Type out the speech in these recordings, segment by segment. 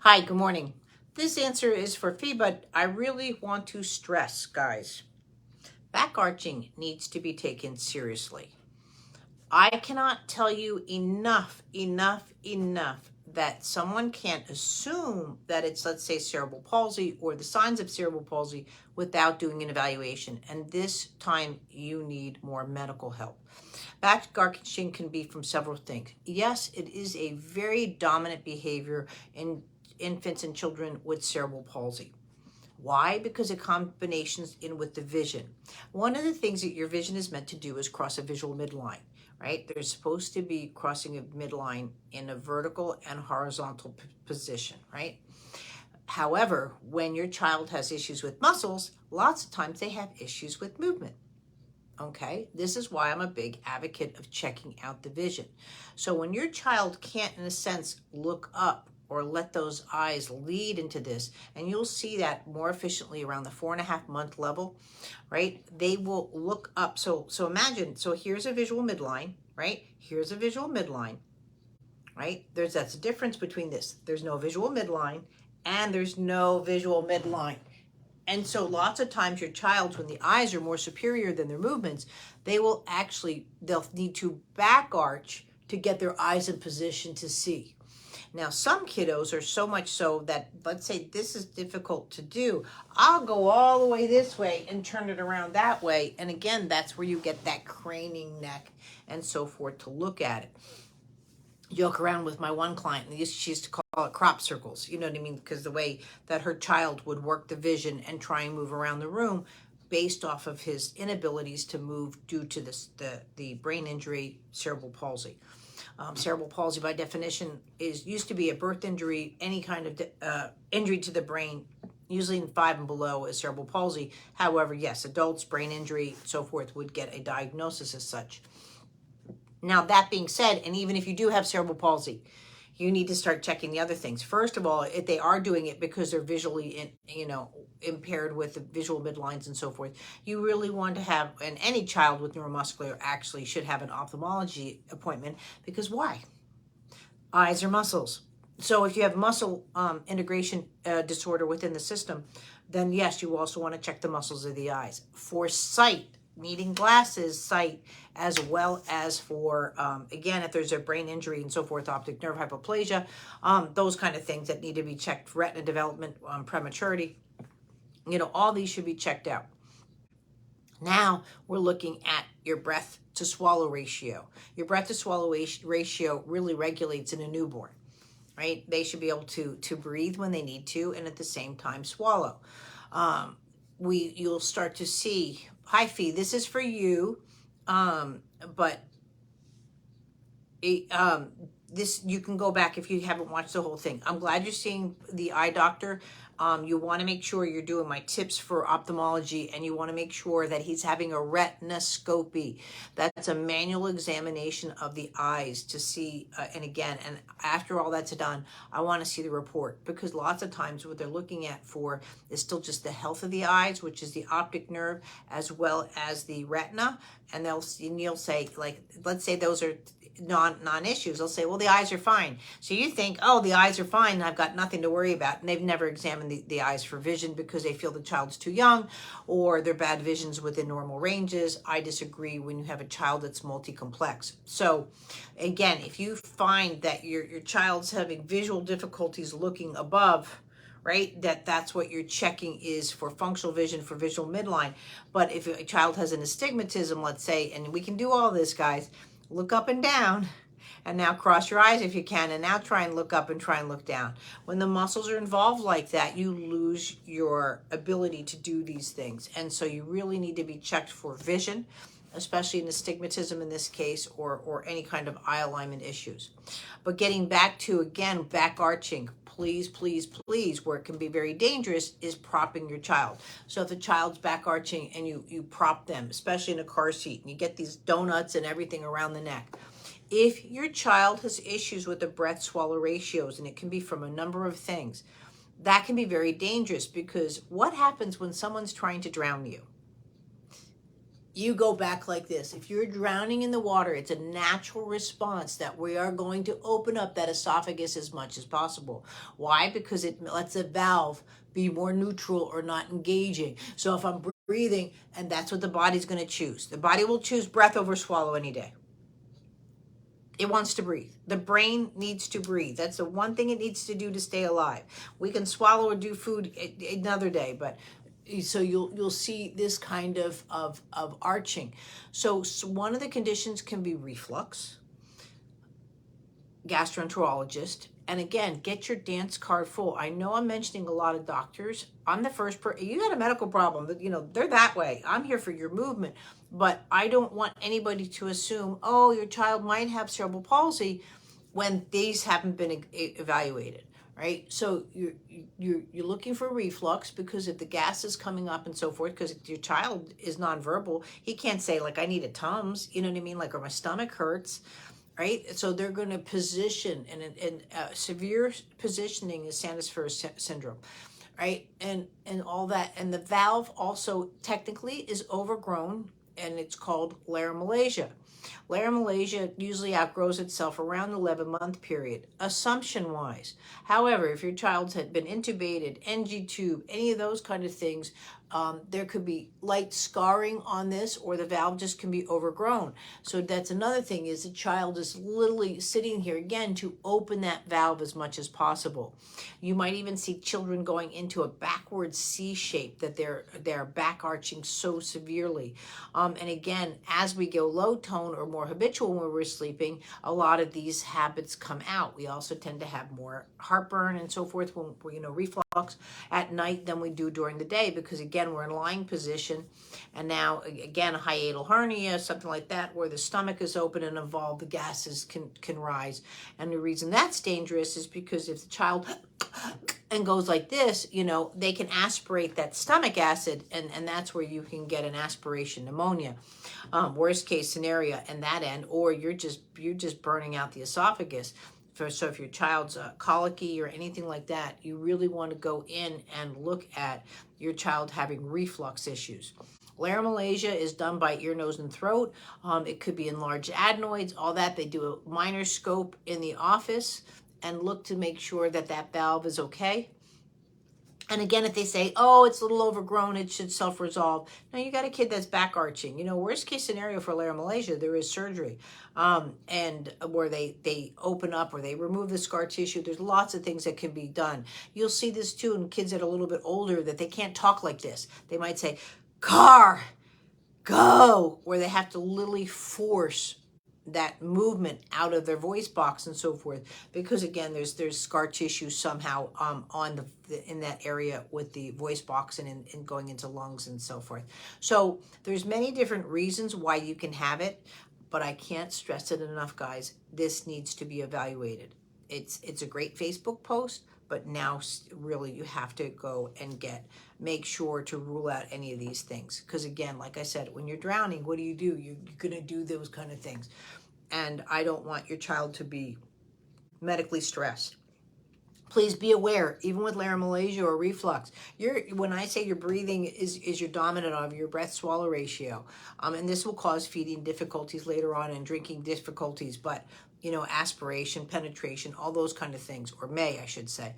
Hi, good morning. This answer is for Fee, but I really want to stress, guys, back arching needs to be taken seriously. I cannot tell you enough that someone can't assume that it's, let's say, cerebral palsy or the signs of cerebral palsy without doing an evaluation. And this time you need more medical help. Back arching can be from several things. Yes, it is a very dominant behavior in infants and children with cerebral palsy. Why? Because it combinations in with the vision. One of the things that your vision is meant to do is cross a visual midline, right? They're supposed to be crossing a midline in a vertical and horizontal position, right? However, when your child has issues with muscles, lots of times they have issues with movement. Okay, this is why I'm a big advocate of checking out the vision. So when your child can't, in a sense, look up or let those eyes lead into this, and you'll see that more efficiently around the 4.5-month level, right? They will look up. So imagine, so here's a visual midline, right? Here's a visual midline, right? That's a difference between this. There's no visual midline and there's no visual midline. And so lots of times your child, when the eyes are more superior than their movements, they'll need to back arch to get their eyes in position to see. Now, some kiddos are so much so that, let's say this is difficult to do, I'll go all the way this way and turn it around that way. And again, that's where you get that craning neck and so forth to look at it. Joke around with my one client, and she used to call it crop circles, you know what I mean? Because the way that her child would work the vision and try and move around the room based off of his inabilities to move due to the brain injury, cerebral palsy. Cerebral palsy, by definition, used to be a birth injury, any kind of injury to the brain, usually in 5 and below is cerebral palsy. However, yes, adults, brain injury, so forth, would get a diagnosis as such. Now, that being said, and even if you do have cerebral palsy, you need to start checking the other things. First of all, if they are doing it because they're visually, impaired with the visual midlines and so forth, you really want to have, and any child with neuromuscular actually should have an ophthalmology appointment, because why? Eyes are muscles. So if you have muscle integration disorder within the system, then yes, you also want to check the muscles of the eyes. For sight, needing glasses, sight, as well as for, again, if there's a brain injury and so forth, optic nerve hypoplasia, those kind of things that need to be checked, retina development, prematurity, all these should be checked out. Now we're looking at your breath to swallow ratio. Your breath to swallow ratio really regulates in a newborn, right? They should be able to breathe when they need to and at the same time swallow. You'll start to see, hi Fee, this is for you, but this, you can go back if you haven't watched the whole thing. I'm glad you're seeing the eye doctor. You want to make sure you're doing my tips for ophthalmology, and you want to make sure that he's having a retinoscopy. That's a manual examination of the eyes to see, and after all that's done, I want to see the report, because lots of times what they're looking at for is still just the health of the eyes, which is the optic nerve, as well as the retina. And you'll say, like, let's say those are non-issues. They'll say, well, the eyes are fine. So you think, oh, the eyes are fine, I've got nothing to worry about. And they've never examined the eyes for vision because they feel the child's too young, or they're bad visions within normal ranges. I disagree when you have a child that's multi-complex. So again, if you find that your child's having visual difficulties looking above, right, that's what you're checking is for functional vision, for visual midline. But if a child has an astigmatism, let's say, and we can do all this, guys, look up and down, and now cross your eyes if you can, and now try and look up and try and look down. When the muscles are involved like that, you lose your ability to do these things. And so you really need to be checked for vision, especially in astigmatism in this case, or any kind of eye alignment issues. But getting back to, again, back arching, please, where it can be very dangerous is propping your child. So if the child's back arching and you prop them, especially in a car seat, and you get these donuts and everything around the neck. If your child has issues with the breath swallow ratios, and it can be from a number of things, that can be very dangerous, because what happens when someone's trying to drown you? you go back like this. If you're drowning in the water, it's a natural response that we are going to open up that esophagus as much as possible. Why? Because it lets a valve be more neutral or not engaging. So if I'm breathing, and that's what the body's going to choose. The body will choose breath over swallow any day. It wants to breathe. The brain needs to breathe. That's the one thing it needs to do to stay alive. We can swallow or do food another day, but so you'll see this kind of arching. So one of the conditions can be reflux, gastroenterologist, and again, get your dance card full. I know I'm mentioning a lot of doctors. I'm the first person. You got a medical problem, they're that way. I'm here for your movement, but I don't want anybody to assume, oh, your child might have cerebral palsy when these haven't been evaluated. Right, so you're looking for reflux because if the gas is coming up and so forth, because your child is nonverbal, he can't say like I need a Tums, you know what I mean, like or my stomach hurts, right? So they're going to position, and severe positioning is Sanders-Foer's syndrome, right? And all that, and the valve also technically is overgrown, and it's called laryngomalacia. Laryngomalacia usually outgrows itself around the 11-month period, assumption-wise. However, if your child's had been intubated, NG tube, any of those kind of things, there could be light scarring on this, or the valve just can be overgrown. So that's another thing, is the child is literally sitting here again to open that valve as much as possible. You might even see children going into a backward C shape, that they're back arching so severely. And again, as we go low tone or more habitual when we're sleeping, a lot of these habits come out. We also tend to have more heartburn and so forth when reflux at night than we do during the day, because again, we're in a lying position, and now again, a hiatal hernia, something like that, where the stomach is open and involved, the gases can rise. And the reason that's dangerous is because if the child and goes like this, they can aspirate that stomach acid, and that's where you can get an aspiration pneumonia. Worst case scenario in that end, or you're just burning out the esophagus. So if your child's colicky or anything like that, you really want to go in and look at your child having reflux issues. Laryngomalacia is done by ear, nose, and throat. It could be enlarged adenoids, all that. They do a minor scope in the office and look to make sure that that valve is okay. And again, if they say, oh, it's a little overgrown, it should self-resolve. Now, you got a kid that's back arching. Worst case scenario for laryngomalacia, there is surgery. And where they open up or they remove the scar tissue. There's lots of things that can be done. You'll see this too in kids that are a little bit older, that they can't talk like this. They might say, car, go, where they have to literally force that movement out of their voice box and so forth, because again, there's scar tissue somehow on in that area with the voice box and going into lungs and so forth. So there's many different reasons why you can have it, but I can't stress it enough, guys. This needs to be evaluated. It's a great Facebook post, but now really you have to go and make sure to rule out any of these things. Because again, like I said, when you're drowning, what do? You're going to do those kind of things. And I don't want your child to be medically stressed. Please be aware, even with laryngomalacia or reflux, when I say your breathing is your dominant of your breath-swallow ratio, and this will cause feeding difficulties later on and drinking difficulties, but aspiration, penetration, all those kind of things, or I should say.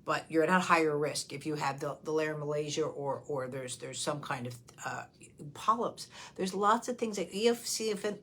But you're at a higher risk if you have the laryngomalacia or there's some kind of polyps. There's lots of things like eosinophilic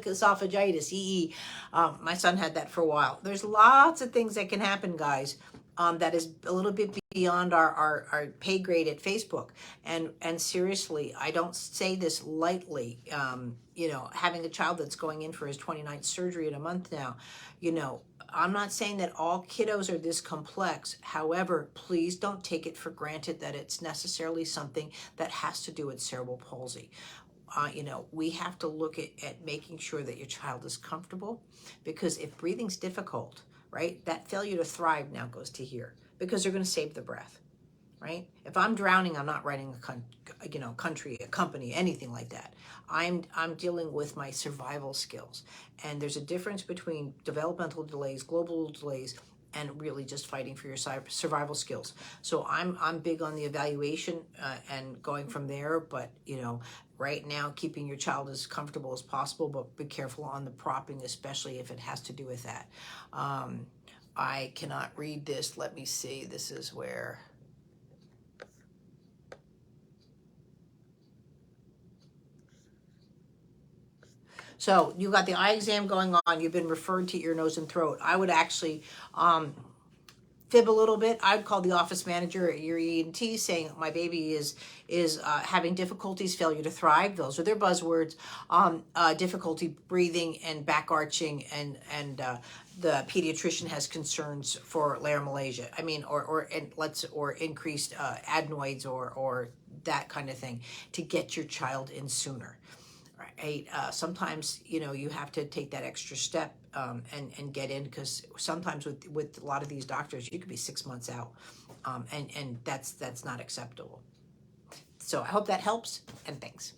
esophagitis, EE. My son had that for a while. There's lots of things that can happen, guys, that is a little bit beyond our pay grade at Facebook. And seriously, I don't say this lightly. Having a child that's going in for his 29th surgery in a month now, I'm not saying that all kiddos are this complex. However, please don't take it for granted that it's necessarily something that has to do with cerebral palsy. We have to look at making sure that your child is comfortable, because if breathing's difficult, right, that failure to thrive now goes to here, because they're going to save the breath, right? If I'm drowning, I'm not writing a company, anything like that. I'm dealing with my survival skills. And there's a difference between developmental delays, global delays, and really just fighting for your survival skills. So I'm big on the evaluation and going from there, but you know, right now keeping your child as comfortable as possible, but be careful on the propping, especially if it has to do with that. I cannot read this. Let me see. This is where... So you got the eye exam going on. You've been referred to ear, nose, and throat. I would actually fib a little bit. I'd call the office manager at your ENT saying my baby is having difficulties, failure to thrive. Those are their buzzwords. Difficulty breathing and back arching, and the pediatrician has concerns for laryngomalacia. I mean, or increased adenoids or that kind of thing, to get your child in sooner. Right? Sometimes, you know, you have to take that extra step and get in, because sometimes with a lot of these doctors, you could be 6 months out, and that's not acceptable. So I hope that helps, and thanks.